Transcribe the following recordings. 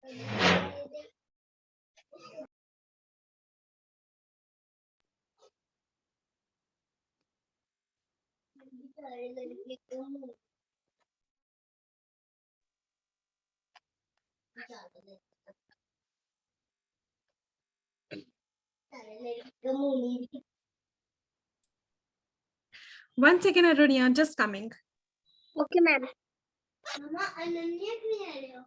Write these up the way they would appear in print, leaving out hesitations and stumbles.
1 second, Arunya, just coming. Okay, ma'am. Mama, Ananya भी आ रहे हो?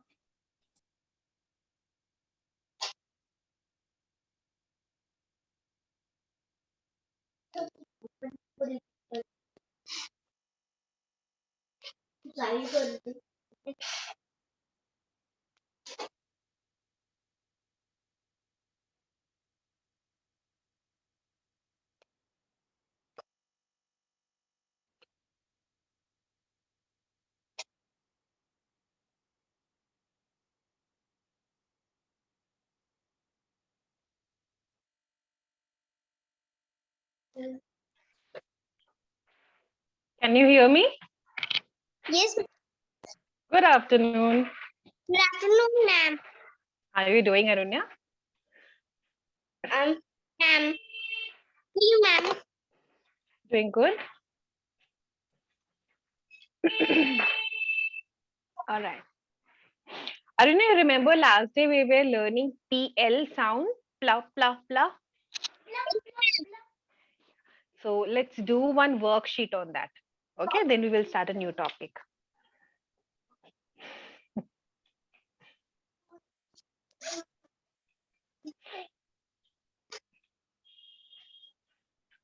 Can you hear me? Yes. Good afternoon. Good afternoon, ma'am. How are you doing, Arunya? Ma'am. You, ma'am. Doing good? All right. Arunya, you remember last day we were learning PL sound? Pla, pla, pla. So let's do one worksheet on that. Okay, then we will start a new topic.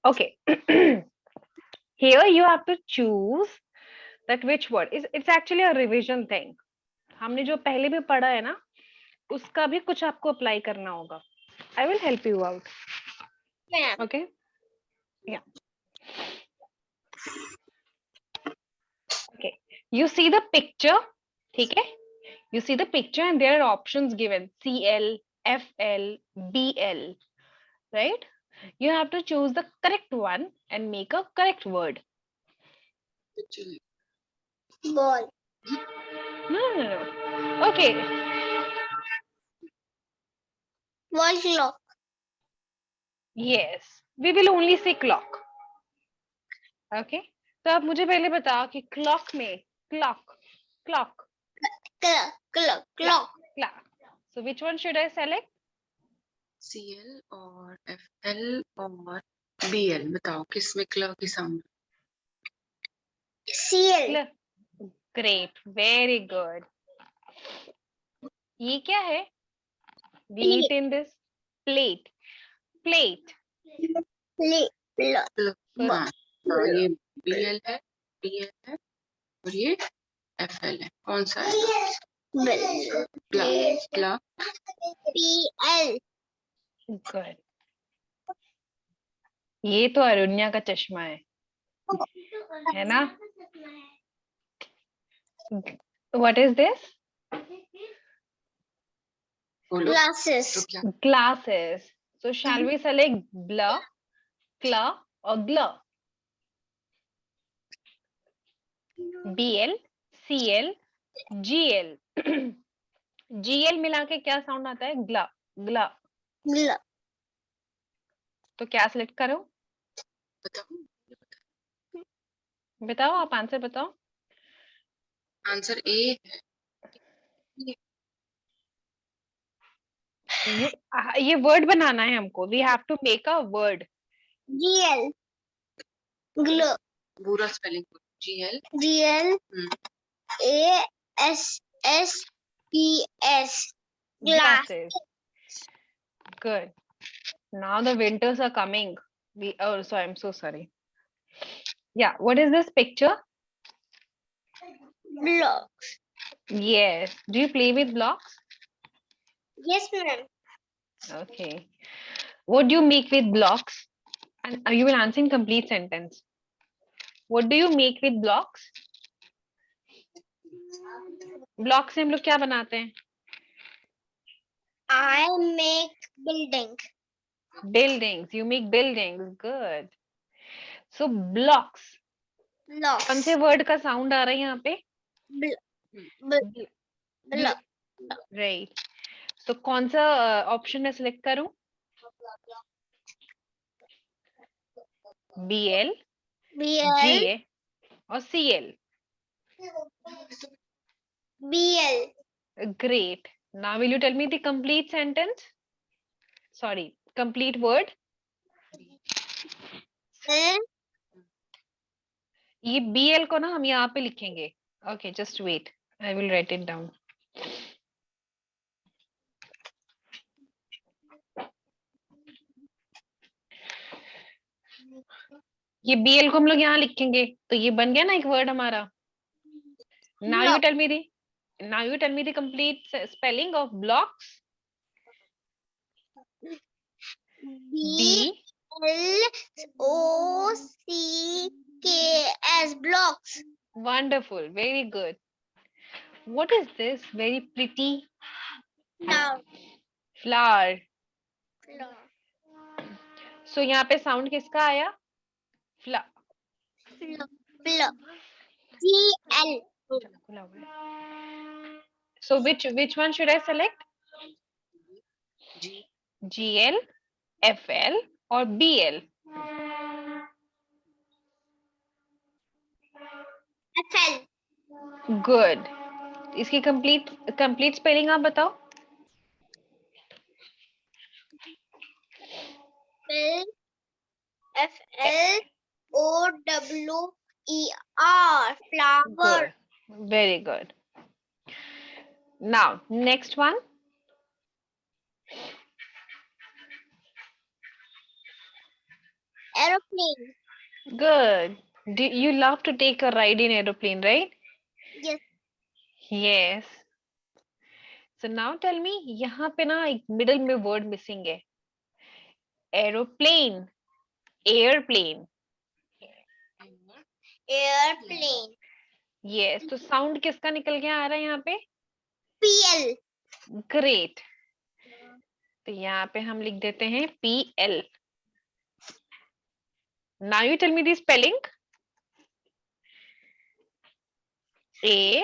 Okay. Here you have to choose that which word. It's actually a revision thing. हमने जो पहले भी पढ़ा है ना, उसका भी कुछ आपको अप्लाई करना होगा. I will help you out. Ma'am. Okay. Yeah. Okay. You see the picture. ठीक है? You see the picture and there are options given. CL, FL, BL. Right? You have to choose the correct one and make a correct word. Ball. No. Okay. Wall clock. Yes. We will only say clock. Okay. तो आप मुझे पहले बताओ कि clock में clock. Clock. So which one should I select? CL और FL और BL बताओ किसमें क्लर्क की sound? CL. Great, very good. ये क्या है? We eat in this plate. Plate. हाँ, ये BL है, BL है और ये FL है. कौन सा है? क्लर्क. PL. Good. ये तो अरुण्या का चश्मा है ना? What is this? Glasses. Glasses. So shall we select blur, clur or glur? BL, CL, GL. GL मिला के क्या साउंड आता है? ग्ला, ग्ला. तो क्या सिलेक्ट करो? बताओ, आप आंसर बताओ. आंसर ए है. ये वर्ड बनाना है हमको. We have to make a word. GL. Glue. पूरा spelling. GL. GL. ASSPS. Glasses. Good. Now the winters are coming. So I'm so sorry. Yeah, what is this picture? Blocks. Yes. Do you play with blocks? Yes, ma'am. Okay. What do you make with blocks? And you will answer in complete sentence. What do you make with blocks? Blocks से हम लोग क्या बनाते हैं? I make building. Buildings. You make buildings. Good. So blocks. Blocks. कौन से word का sound आ रहा है यहाँ पे? Block. Right. तो कौन सा ऑप्शन मैं सिलेक्ट करूं? BL, BL, GA और CL. BL. Great. Now will you tell me the complete sentence? Sorry, complete word. L, ये BL को ना हम यहाँ पे लिखेंगे. Okay, just wait. I will write it down. ये BL को हम लोग यहाँ लिखेंगे, तो ये बन गया ना एक वर्ड हमारा. Now No. you tell me the complete spelling of blocks. B, L, O, C, K, S. Blocks. Wonderful, very good. What is this? Very pretty Now. flower. So यहाँ पे sound किसका आया? Fla. G, L. So which one should I select? G. GL, FL or BL? FL. Good. इसकी complete spelling आप बताओ. L, F, L, O, W, E, R. Flower. Good. Very good. Now next one. Aeroplane. Good. Do you love to take a ride in aeroplane, right? Yes. Yes. So now tell me, यहाँ पे ना एक middle में word missing है. Aeroplane, airplane. Airplane. Yes. तो sound किसका निकल के आ रहा है यहाँ पे? PL. Great. तो यहाँ पे हम लिख देते हैं PL. Now you tell me the spelling. A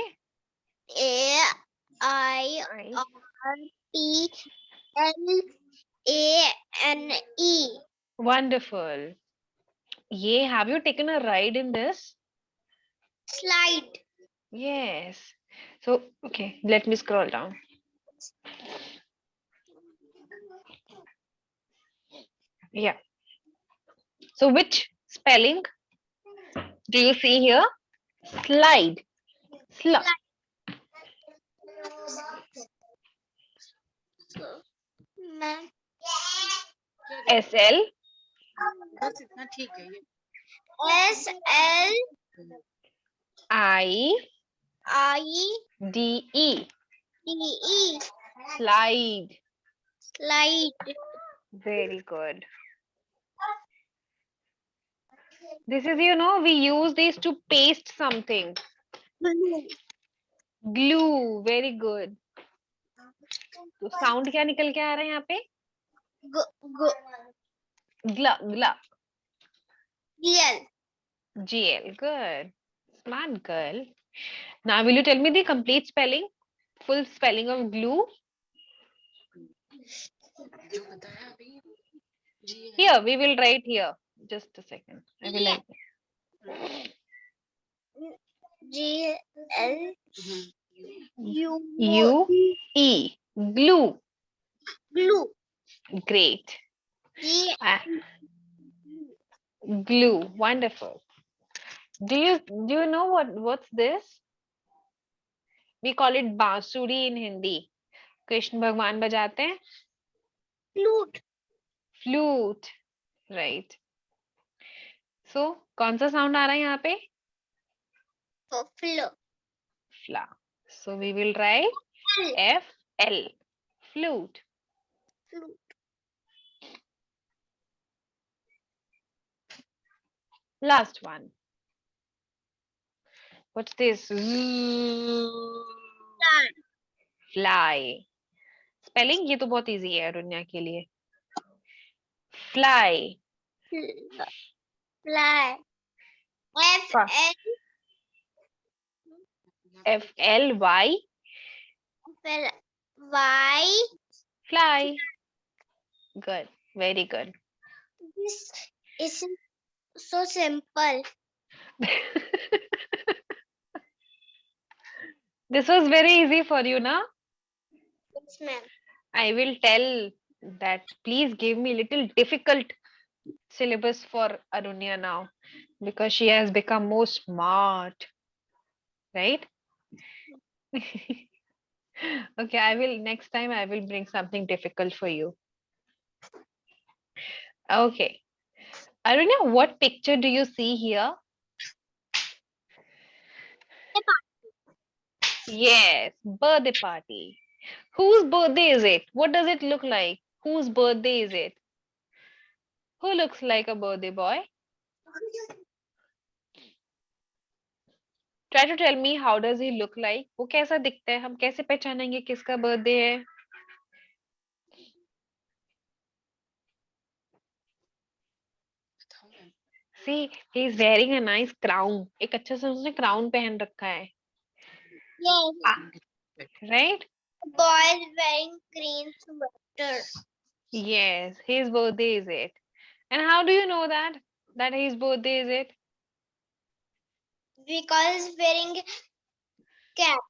I, R, T, L, A, N, E. Wonderful. ये have you taken a ride in this? Slide. Yes. So okay, let me scroll down. Yeah. So which spelling do you see here? Slide. Slide. Ma'am. SL. बस इतना ठीक है ये. S, L, I D E. D, E. Slide. Slide. Very good. This is, we use these to paste something. Blue. Glue. Very good. तो sound क्या निकल के आ रहा है यहाँ पे? Gla. GL. GL. Good. Smart girl. Now will you tell me the complete spelling? Full spelling of glue? जो बताया अभी. G. Here, we will write here. Just a second. I will write. G, L, U, U E. Glue. Glue. Great. G, Glue. Wonderful. Do you know what's this? We call it बांसुरी in Hindi. Krishna भगवान बजाते हैं. Flute. Flute. Right. So कौन सा sound आ रहा है यहाँ पे? Fl. Fla. So we will write FL. Flute. Flute. Last one. What's this? Fly. Spelling ये तो बहुत easy है रुन्या के लिए. Fly. Fly. F, L, FLY. F, L, Y, Fly. Good. Very good. This is so simple. This was very easy for you, na? Yes, ma'am. I will tell that please give me little difficult syllabus for Arunya now because she has become more smart, right? Okay, I will next time I will bring something difficult for you. Okay. Arunya, what picture do you see here? Yes, birthday party. Whose birthday is it? What does it look like? Whose birthday is it? Who looks like a birthday boy? Try to tell me how does he look like? वो कैसा दिखता है? हम कैसे पहचानेंगे किसका birthday है? See, he is wearing a nice crown. एक अच्छा सा उसने crown पहन रखा है. Yes. Right? The boy is wearing green sweater. Yes, his birthday is it. And how do you know that his birthday is it? Because he's wearing cap.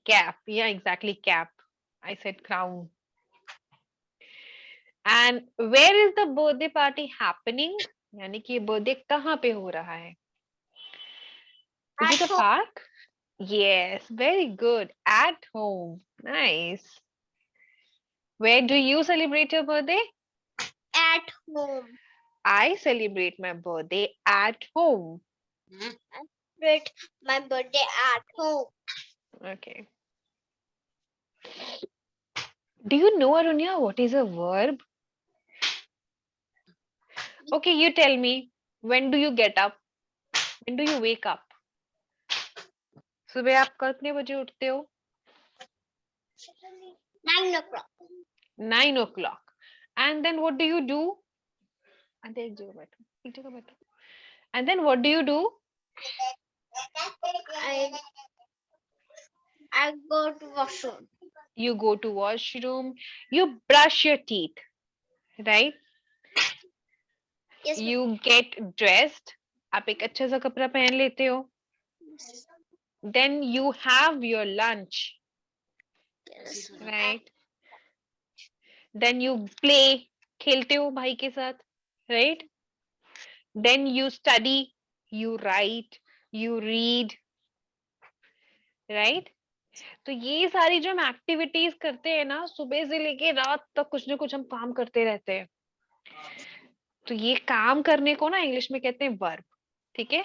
Cap. Yeah, exactly, cap. I said crown. And where is the birthday party happening? यानी कि ये birthday कहाँ पे हो रहा है? Is it At a home. park? Yes, very good. At home. Nice. Where do you celebrate your birthday? At home. I celebrate my birthday at home. Celebrate my birthday at home. Okay. Do you know, Arunya, what is a verb? Okay, you tell me. When do you get up? When do you wake up? सुबह आप कितने बजे उठते हो? 9 o'clock. 9 o'clock. And then what do you do? And then what do you do? I go to washroom. You go to washroom. You brush your teeth, right? Yes, You get dressed. आप एक अच्छा सा कपड़ा पहन लेते हो. Then you have your lunch, yes. right? Then you play. खेलते हो भाई के साथ, right? Then you study. You write. You read, right? तो ये सारी जो हम एक्टिविटीज करते हैं ना सुबह से लेके रात तक कुछ ना कुछ हम काम करते रहते हैं. तो ये काम करने को ना इंग्लिश में कहते हैं वर्ब. ठीक है.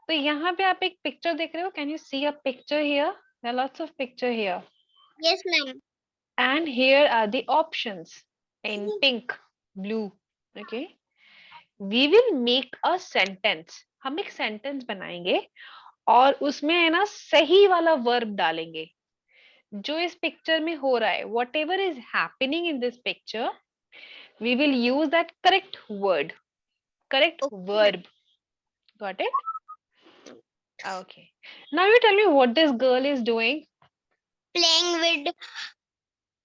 तो यहाँ पे आप एक पिक्चर देख रहे हो. Can you see a picture here? There are lots of picture here. Yes, ma'am. And here are the options in pink, blue. Okay. We will make a sentence. हम एक सेंटेंस बनाएंगे और उसमें है ना सही वाला वर्ब डालेंगे जो इस पिक्चर में हो रहा है. Whatever is happening in this picture, we will use that correct word, correct verb. Got it? Okay. Now you tell me what this girl is doing. Playing with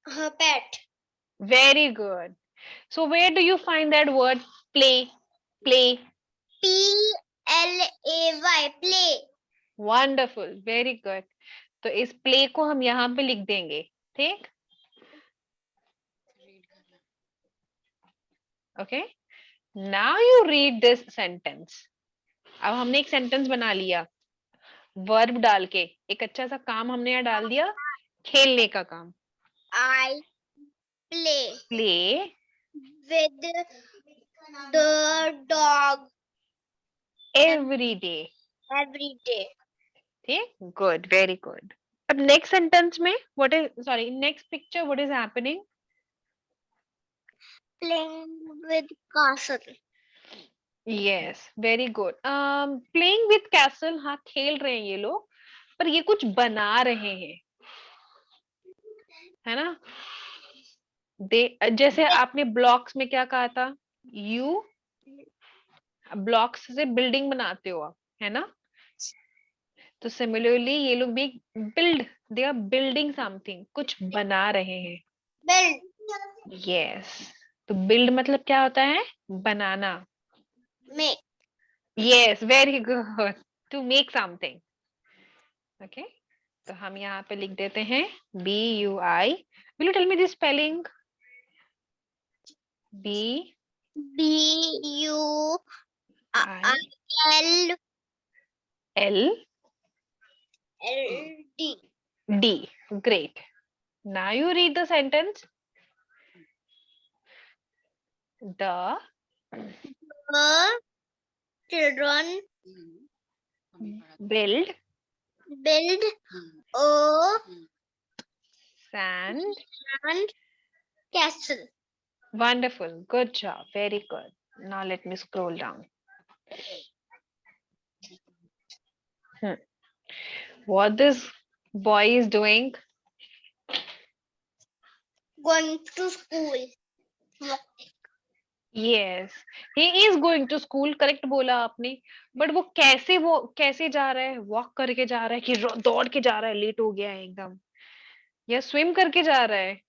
her pet. Very good. So where do you find that word play? Play. Play. Play. Wonderful. Very good. तो इस play को हम यहाँ पे लिख देंगे. ठीक? Okay. Now you read this sentence. अब हमने एक सेंटेंस बना लिया वर्ब डाल के. एक अच्छा सा काम हमने यहाँ डाल दिया. खेलने का काम. I play. Play With the dog. every day. Every day. ठीक? Good. Very good. अब next sentence में what is sorry next picture what is happening? Playing with castle. Yes, very good. Playing with castle. हाँ खेल रहे हैं ये लोग पर ये कुछ बना रहे हैं है ना. जैसे आपने ब्लॉक्स में क्या कहा था? यू ब्लॉक्स से बिल्डिंग बनाते हो आप है ना. तो सिमिलरली ये लोग भी build they are building something. कुछ बना रहे हैं. Build. Yes. तो build मतलब क्या होता है? बनाना. Make. Yes, very good. To make something. Okay. तो हम यहाँ पे लिख देते हैं BUI. Will you tell me the spelling? B BUIL. I L LD. D. Great. Now you read the sentence. The The children build build a sand. sand castle. Wonderful. Good job. Very good. Now let me scroll down. What this boy is doing? Going to school. Yes, he is going to school. Correct बोला आपने. But वो कैसे जा रहा है? Walk करके जा रहा है कि दौड़ के जा रहा है? Late हो गया है एकदम. या swim करके जा रहा है?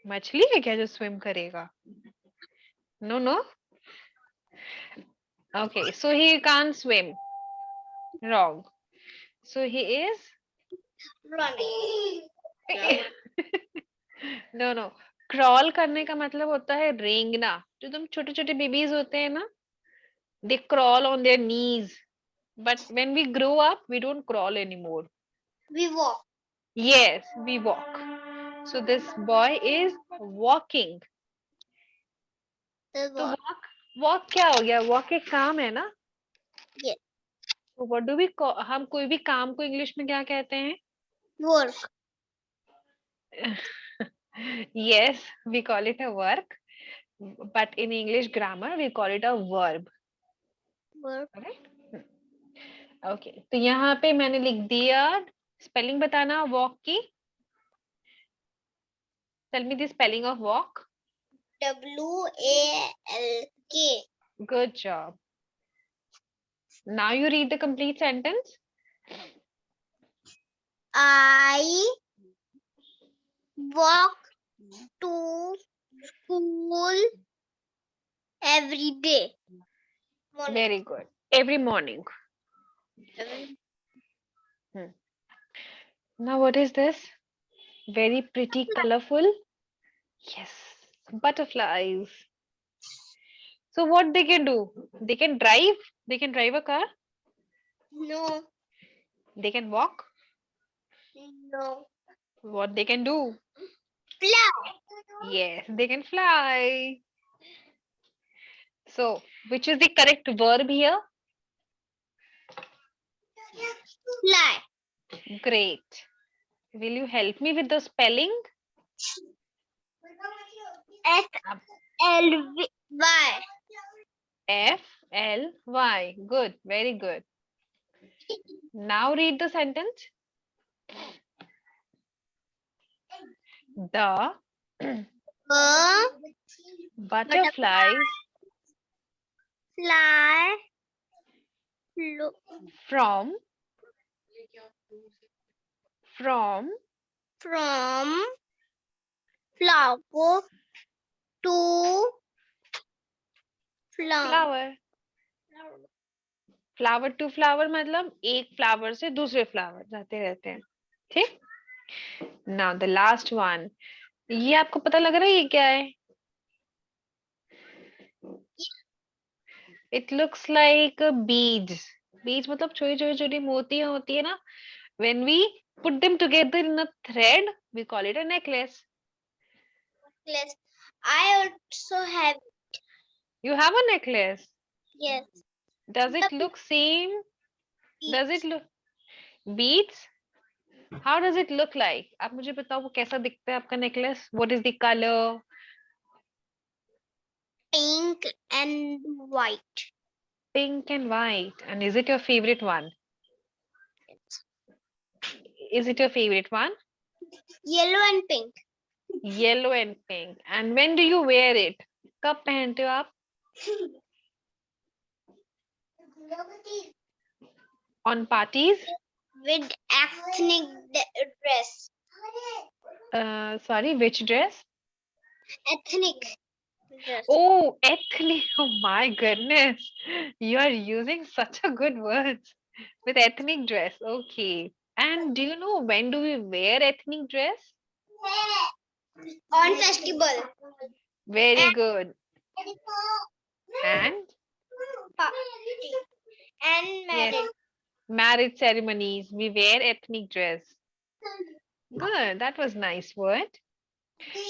मछली है क्या जो swim करेगा? No, no. Okay, so he can't swim. Wrong. So he is Running. no, no. Crawl करने का मतलब होता है रेंगना. जो तुम छोटे छोटे बेबीज होते हैं ना, they crawl on their knees. But when we grow up, we don't crawl anymore. We walk. Yes, we walk. So this boy is walking. We तो walk. walk क्या हो गया? Walk एक काम है ना? Yes. So what do we call? हम कोई भी काम को इंग्लिश में क्या कहते हैं? Work. Yes, we call it a work. But in English grammar, we call it a verb. Work. Correct? Okay. तो यहाँ पे मैंने लिख दिया. Spelling बताना walk की. Tell me the spelling of walk. WALK. Good job. Now you read the complete sentence. I walk to school every day. Morning. Very good. Every morning. Every- Now what is this? Very pretty, colorful. Yes, butterflies. So what they can do? They can drive. They can drive a car. No. They can walk. No. What they can do? Fly. Yes, they can fly. So which is the correct verb here? Fly. Great. Will you help me with the spelling? FLY. FLY. Good. Very good. Now read the sentence. The butterflies Fly. from From flower to flower. Flower to flower मतलब एक flower से दूसरे flower जाते रहते हैं. ठीक. Now the last one. ये आपको पता लग रहा है ये क्या है? It looks like beads. Beads मतलब छोटी छोटी छोटी मोतियां होती है ना. When we put them together in a thread we call it a necklace. Necklace. I also have. You have a necklace. Yes. Does it look same? Does it look beads? How does it look like? आप मुझे बताओ वो कैसा दिखता है आपका necklace? What is the color? Pink and white. Pink and white. And is it your favorite one? Is it your favorite one? Yellow and pink. Yellow and pink. And when do you wear it? कब पहनते हो आप? On parties? With ethnic dress. Sorry, which dress? Ethnic dress. Oh, ethnic. Oh my goodness. You are using such a good words with ethnic dress. Okay. And do you know when do we wear ethnic dress? On festival. Very good. And Party. And yes, marriage. marriage ceremonies, we wear ethnic dress. Good. That was nice word.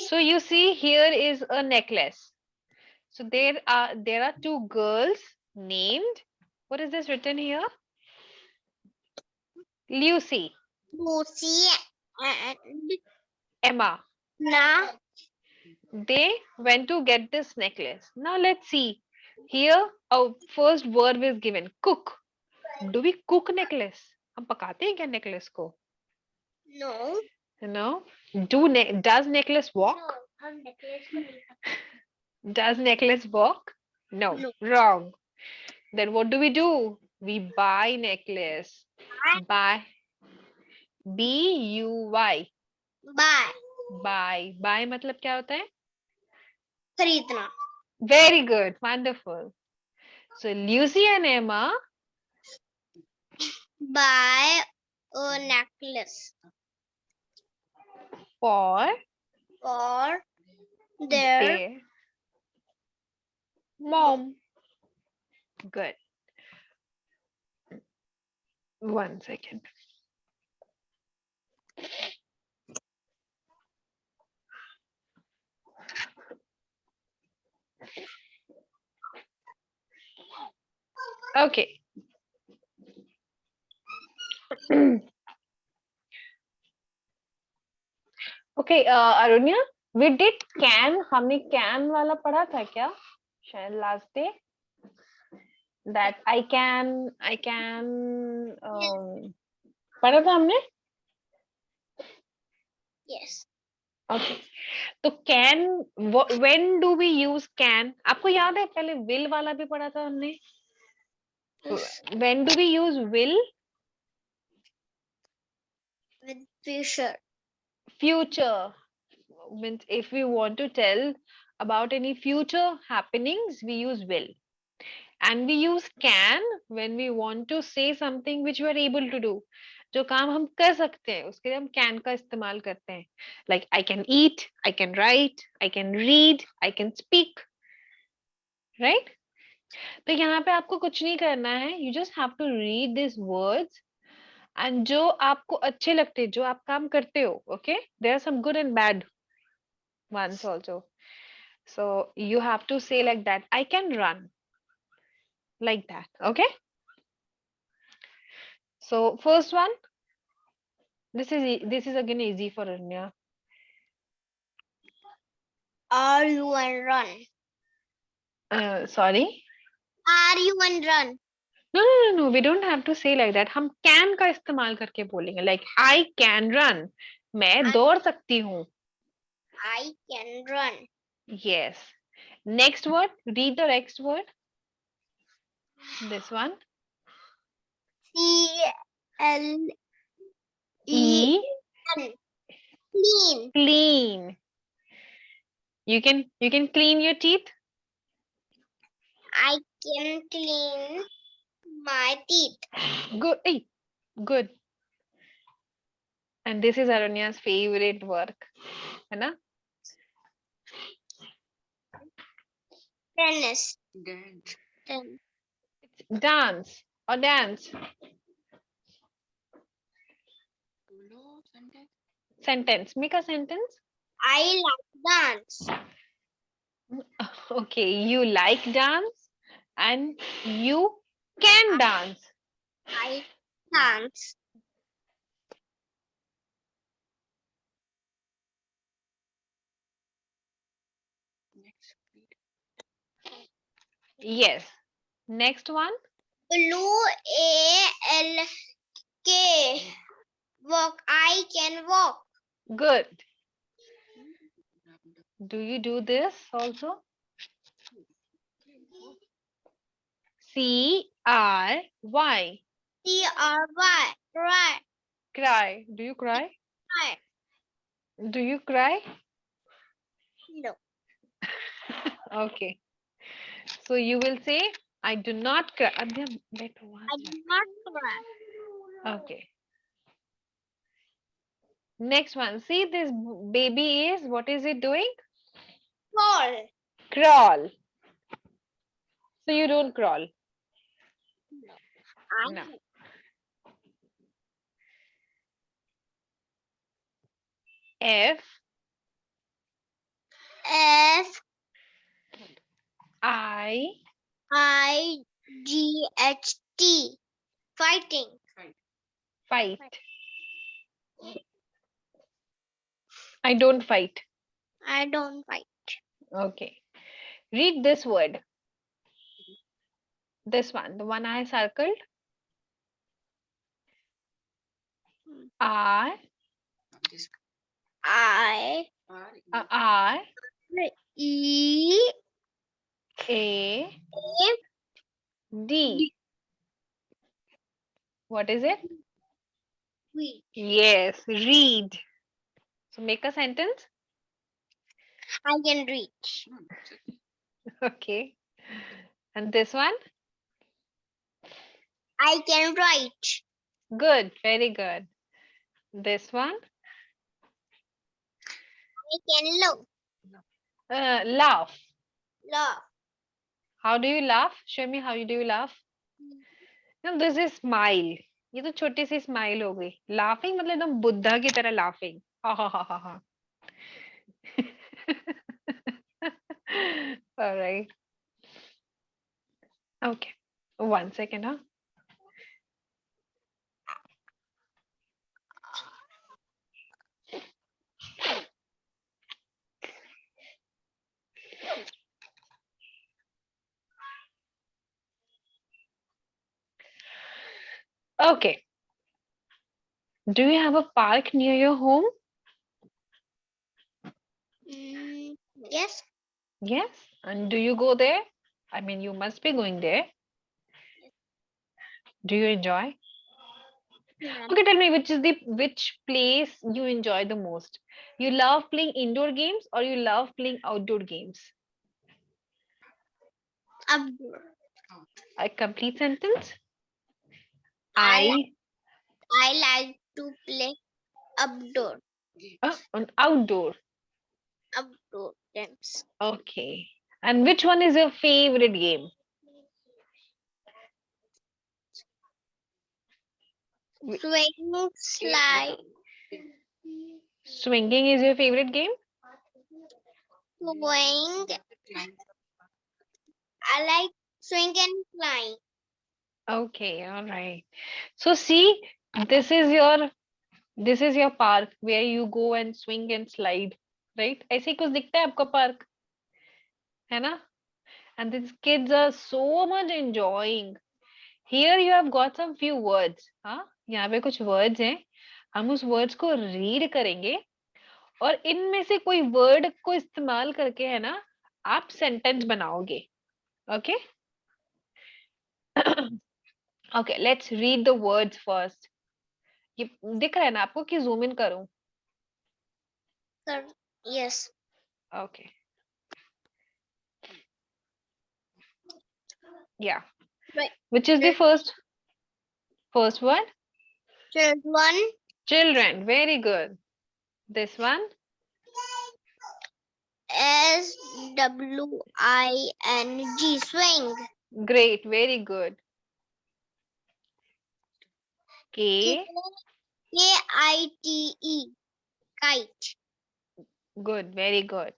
So you see here is a necklace. So there are two girls named, what is this written here? Lucy, Lucy and Emma. Na. They went to get this necklace. Now let's see. Here our first verb is given, cook. Do we cook necklace? हम पकाते हैं क्या necklace को? No. No. Does necklace walk? हम necklace को नहीं खाते. Does necklace walk? No. No. Wrong. Then what do? We buy necklace. Buy. B-U-Y. Buy. Buy मतलब क्या होता है? खरीदना. Very good. Wonderful. So Lucy and Emma Buy a necklace for for their their mom. Good. One second. Okay. Okay, Arunya, we did can. हमने can वाला पढ़ा था क्या? शायद last day. That I can. पढ़ा था हमने? yes. Okay. तो can, when do we use can? आपको याद है पहले will वाला भी पढ़ा था हमने? When do we use will? With future. Future. Means if we want to tell about any future happenings, we use will. And we use can when we want to say something which we are able to do. जो काम हम कर सकते हैं उसके लिए हम can का इस्तेमाल करते हैं. Like I can eat, I can write, I can read, I can speak. Right? तो यहाँ पे आपको कुछ नहीं करना है. You just have to read these words. And जो आपको अच्छे लगते हैं, जो आप काम करते हो, okay? There are some good and bad ones also. So you have to say like that. I can run. Like that, okay? So first one, this is again easy for Anya. Are you and run? Sorry. Are you and run? No. We don't have to say like that. हम can का इस्तेमाल करके बोलेंगे. Like I can run. मैं दौड़ सकती हूँ. I can run. Yes. Next word. Read the next word. This one. C-L-E-N. E. Clean. Clean. You can clean your teeth. I can clean my teeth. Good. Hey, good. And this is Aranya's favorite work. है ना? Tennis. Dance. Dance or dance. बोलो sentence. Sentence. Make a sentence. I like dance. Okay, you like dance and you can dance. I dance. Next. Yes. Next one. Blue A-L-K. Walk. I can walk. Good. Do you do this also? C-R-Y. C-R-Y. Right. Cry. Do you cry? Right. Do you cry? No. Okay. So you will say, I do not cry. I do not cry. Okay. Next one. See, this baby is, what is it doing? Crawl. Crawl. So you don't crawl. I No. F F I I G H T. Fighting. fight. I don't fight. I don't fight. Okay. Read this word. This one, the one I circled. R This I R E A A D. What is it? V. Yes, read. So make a sentence. I can reach. Okay. And this one? I can write. Good, very good. This one? I can look. Laugh. Laugh. How do you laugh? Show me how do you laugh. No, this is smile. ये तो छोटी सी smile हो गई. Laughing मतलब एकदम बुद्धा की तरह laughing. Ha ha ha ha ha. All right. Okay. 1 second, huh? Okay. Do you have a park near your home? Yes. Yes. And do you go there? I mean, you must be going there. Do you enjoy? Yeah. Okay, tell me which place you enjoy the most. You love playing indoor games or you love playing outdoor games? Outdoor. A complete sentence. I like to play outdoor. On outdoor. Outdoor games. Okay. And which one is your favorite game? Swing, slide, Swinging is your favorite game? swing. I like swing and flying. Okay, all right. So see, this is your park where you go and swing and slide, right? ऐसे ही कुछ दिखता है आपका park, है ना? And these kids are so much enjoying. Here you have got some few words, हाँ? यहाँ पे कुछ words हैं. हम उस words को read करेंगे और इनमें से कोई word को इस्तेमाल करके है ना, आप sentence बनाओगे. Okay? Okay, let's read the words first. ये दिख रहा है ना आपको कि zoom in करूं? Sir, yes. Okay. Yeah. Right. Which is the first word? Children. Children. Very good. This one? SWING. Swing. Great. Very good. K. KITE. Kite. Good. Very good.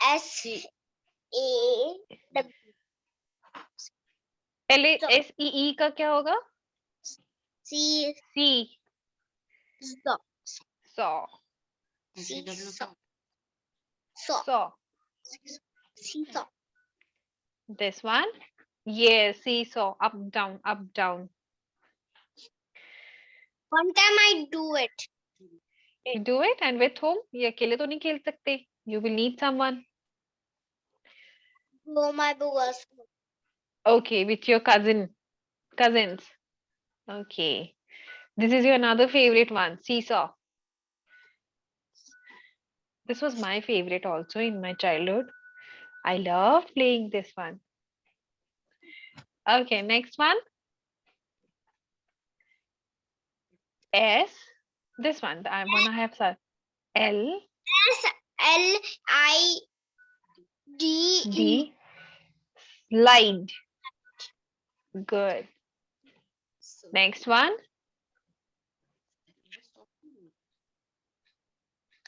SESAW. पहले So- SEE का क्या होगा? C. C. Saw. Saw. Saw. Saw. Seesaw. This one? Yes. Seesaw. Up, down, up, down. One time I do it. You do it and with whom? ये अकेले तो नहीं खेल सकते. You will need someone. Go my boss. Okay, with your cousins. Okay. This is your another favorite one, seesaw. This was my favorite also in my childhood. I love playing this one. Okay, next one. S. This one. I wanna have L SLID. D. Slide. Good. Next one.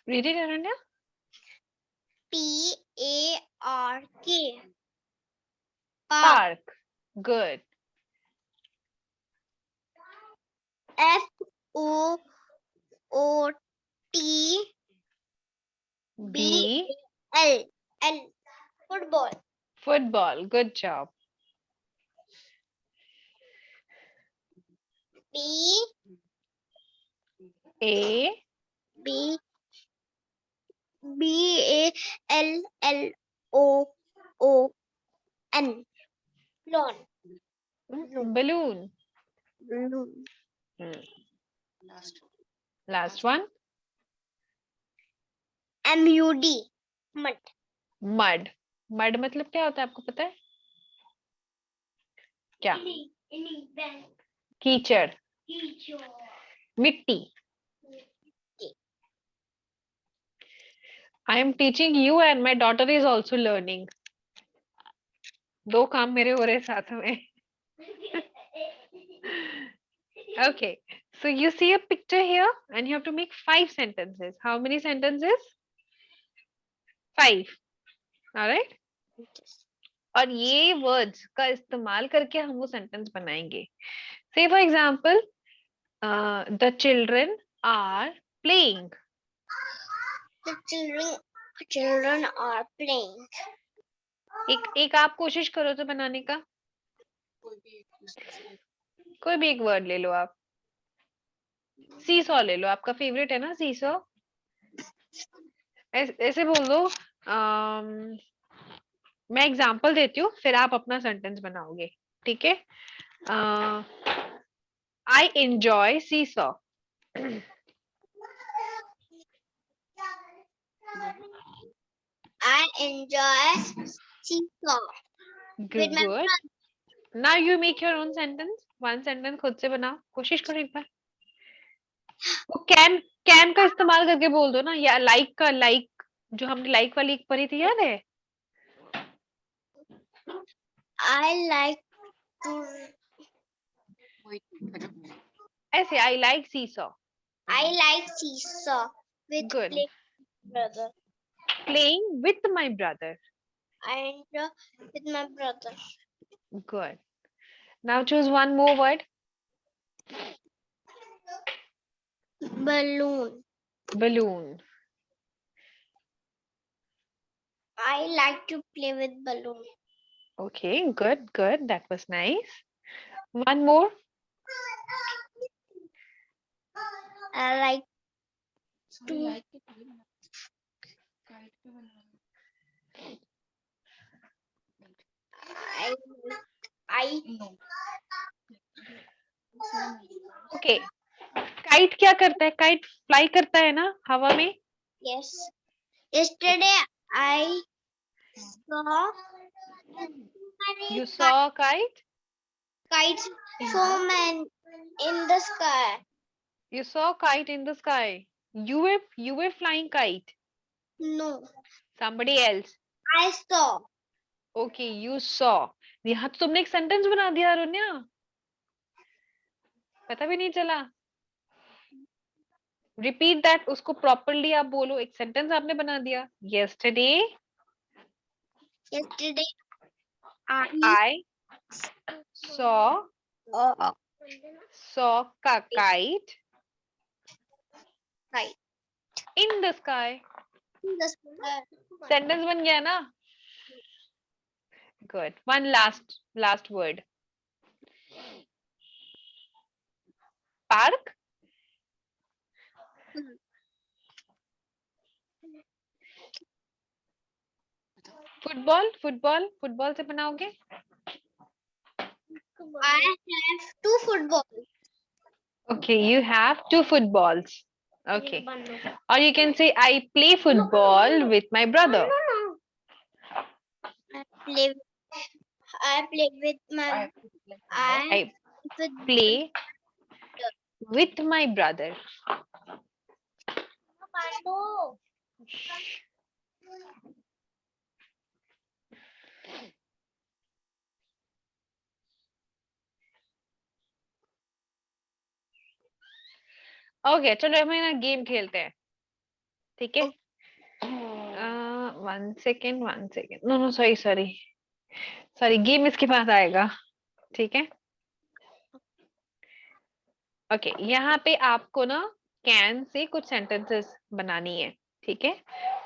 Read it, Aranya. PARK. Park. Good. FOOTBALL. B. Football. Football. Good job. B A. B BALLOON. Lawn. Balloon. Balloon. Last one. MUD. Mud. Mud. Mud मतलब क्या होता है आपको पता है? क्या? कीचड़. मिट्टी. I am teaching you and my daughter is also learning. दो काम मेरे हो रहे साथ में. Okay, so you see a picture here and you have to make 5 sentences. How many sentences? 5. All right? और ये words का इस्तेमाल करके हम वो sentence बनाएंगे. Say for example, the children are playing. The children are playing. एक आप कोशिश करो तो बनाने का. कोई भी एक वर्ड ले लो आप. सीसॉ ले लो, आपका फेवरेट है ना सीसॉ. ऐसे बोल दो. मैं एग्जांपल देती हूँ, फिर आप अपना सेंटेंस बनाओगे. ठीक है? I enjoy seesaw. I enjoy seesaw. Good, good. Now you make your own sentence. One sentence खुद से बनाओ. कोशिश करो एक बार. वो can का इस्तेमाल करके बोल दो ना, या like का like, जो हमने like वाली एक पढ़ी थी, याद है? I like to. ऐसे I like seesaw. I like seesaw with Good. brother. Playing with my brother. I enjoy with my brother. Good. Now choose one more word. Balloon. Balloon. I like to play with balloon. Okay, good, good. That was nice. One more. I like to. I Okay. Kite क्या करता है? Kite fly करता है ना हवा में? yes. Yesterday I saw. You saw a kite? Kites so many in the sky. You saw a kite in the sky. You were flying kite. No, Somebody else. I saw. Okay, you saw. यहाँ तो तुमने एक sentence बना दिया अरुण्या. पता भी नहीं चला. Repeat that. उसको properly आप बोलो. एक सेंटेंस आपने बना दिया. Yesterday I saw का kite Kite. in the sky. in the sky. Sentence बन गया ना? Good. One last word. Park. Football से बनाओगे? I have 2 footballs. Okay, you have 2 footballs. Okay. Or you can say, I play football with my brother. I play with my I I with play with my brother. Pando. Okay चलो हम ना game खेलते हैं ठीक है 1 second no no sorry sorry sorry game इसके पास आएगा ठीक है ओके यहाँ पे आपको ना कैन से कुछ सेंटेंसेस बनानी है ठीक है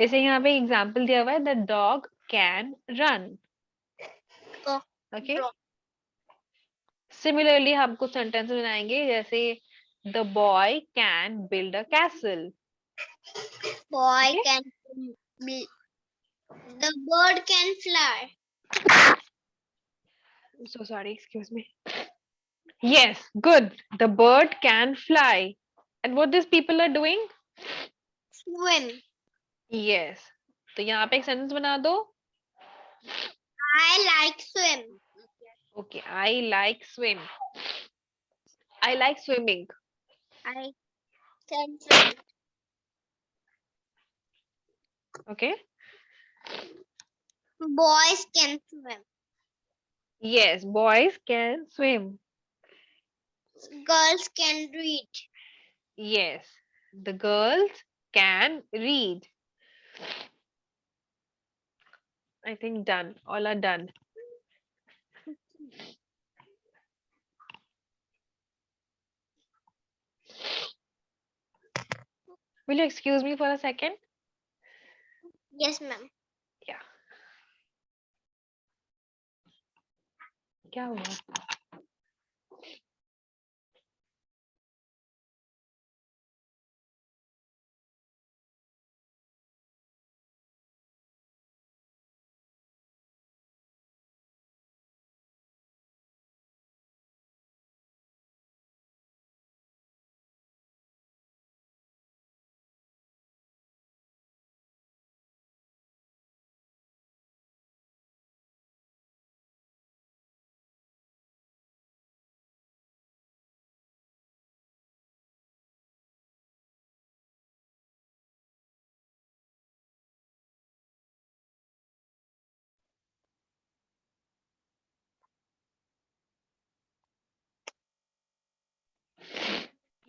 जैसे यहाँ पे एग्जांपल दिया हुआ है the dog can run okay similarly हम कुछ सेंटेंस बनाएंगे जैसे the boy can build a castle Boy Okay. can be, the bird can fly. So sorry, excuse me. Yes, good. The bird can fly. And what these people are doing? Swim. Yes. तो यहाँ पे एक sentence बना दो. I like swim. Okay, I like swim. I like swimming. I can swim. Okay. Boys can swim. Yes, boys can swim. Girls can read. Yes, the girls can read. I think done. All are done. Will you excuse me for a second? Yes, ma'am. Yeah. क्या हुआ?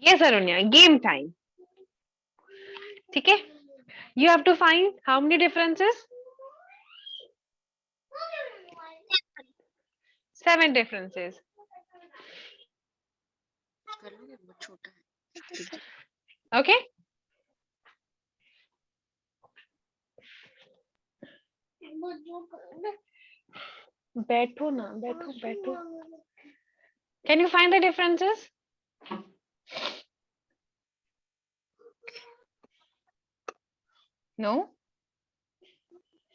Yes, Arunya. Game time. ठीक है? You have to find how many differences? 7 differences. कर लोगे बहुत छोटा है Okay? बैठो ना बैठो बैठो. Can you find the differences? No?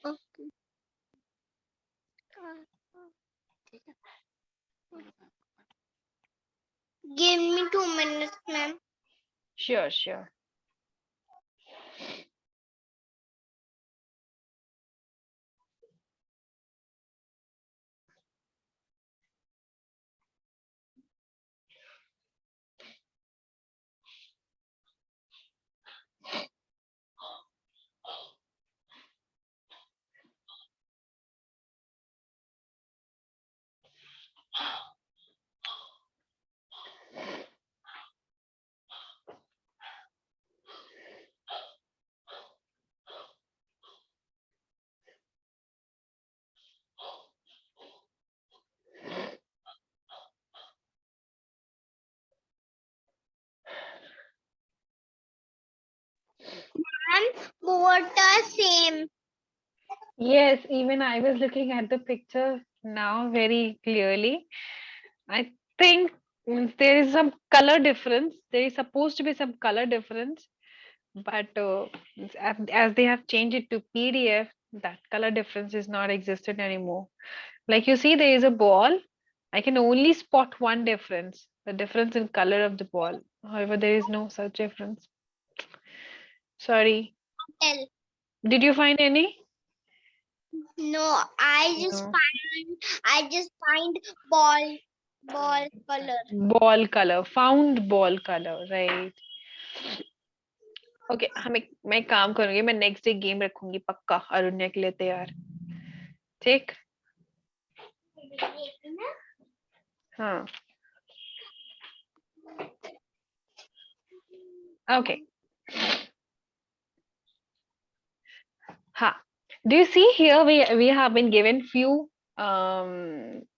Okay. Give me 2 minutes, ma'am. Sure, sure. Ma'am, both are same. Yes, even I was looking at the picture now very clearly. I think there is some color difference. There is supposed to be some color difference, but as they have changed it to PDF, that color difference is not existed anymore. Like you see, there is a ball. I can only spot one difference, the difference in color of the ball. However, there is no such difference. Sorry. Tell. Did you find any? No, I just No. find ball color. Ball color. Found ball color. Right. Okay. मैं एक काम करूंगी. मैं next day game रखूंगी पक्का अरुण्या के लिए तैयार. ठीक. हाँ. Okay. Ha. Do you see here we have been given few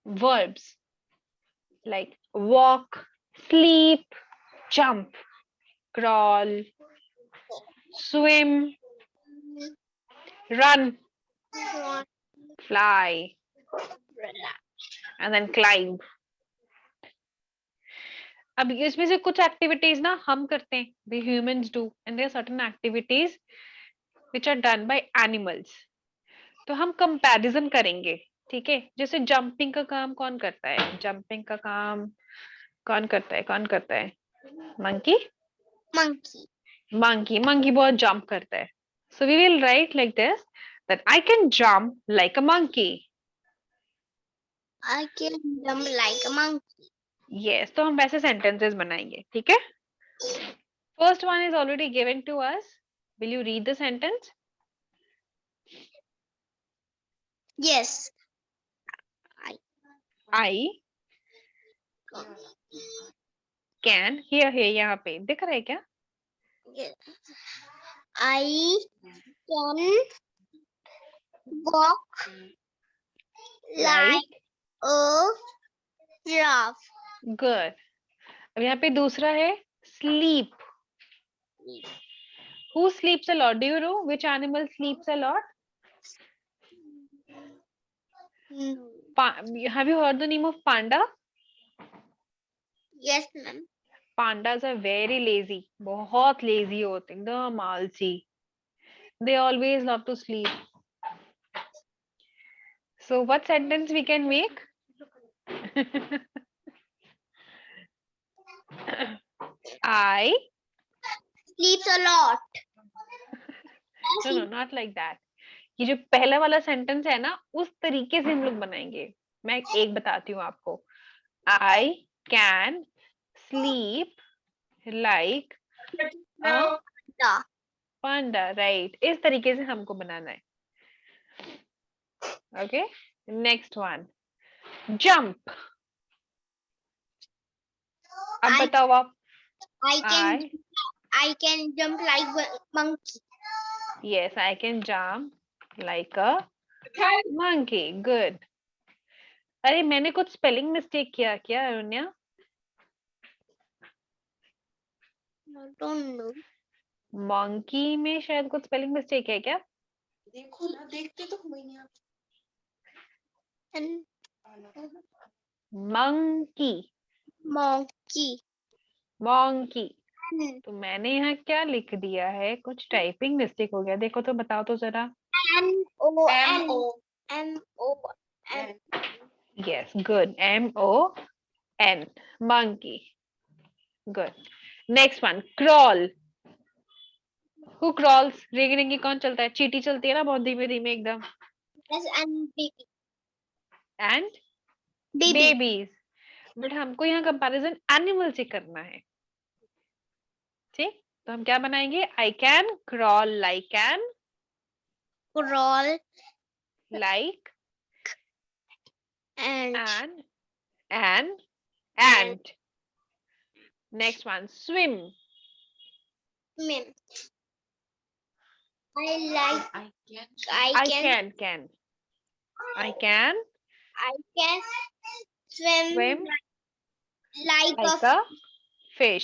verbs like walk, sleep, jump, crawl, swim, run, fly, and then climb. अब इसमें से कुछ एक्टिविटीज ना हम करते हैं, we humans do, and there are certain activities which are done by animals. तो हम कंपैरिजन करेंगे, ठीक है? जैसे जंपिंग का काम कौन करता है? जंपिंग का काम कौन करता है? मंकी? मंकी बहुत जंप करता है. So we will write like this that I can jump like a monkey. I can jump like a monkey. Yes, तो हम वैसे sentences बनाएंगे, ठीक है? First one is already given to us. Will you read the sentence? Yes. I can. Here यहाँ पे दिख रहा है क्या? I can walk like a giraffe. Good. अब यहाँ पे दूसरा है sleep. Who sleeps a lot? Do you know which animal sleeps a lot? Have you heard the name of panda? Yes, ma'am. Pandas are very lazy. बहुत lazy होते हैं, एकदम आलसी. They always love to sleep. So what sentence we can make? I Sleeps a lot. no, not like that. ये जो पहला वाला sentence है ना, उस तरीके से हम लोग बनाएंगे. मैं एक बताती हूँ आपको. I can sleep like a panda, right? इस तरीके से हमको बनाना है. Okay, next one. Jump. अब बताओ आप. I can jump like a monkey. Yes, I can jump like a monkey. Good. अरे मैंने कुछ स्पेलिंग मिस्टेक किया क्या अरुण्या? I don't know. Monkey में शायद कुछ स्पेलिंग मिस्टेक है क्या? देखो ना, देखते तो हुए नहीं आप. Monkey. तो मैंने यहाँ क्या लिख दिया है? कुछ टाइपिंग मिस्टेक हो गया. देखो तो बताओ तो जरा. M-O-N. Yes, good. M-O-N. Monkey. Good. Next one. Crawl. Who crawls? रेंगी रेंगी कौन चलता है? चींटी चलती है ना बहुत धीमे धीमे एकदम. Yes, and baby. And Baby. babies. But हमको यहाँ कंपैरिजन एनिमल से करना है. ठीक, तो हम क्या बनाएंगे? I can crawl like an Crawl like and an ant. Next one, swim. swim. I can swim Swim like like a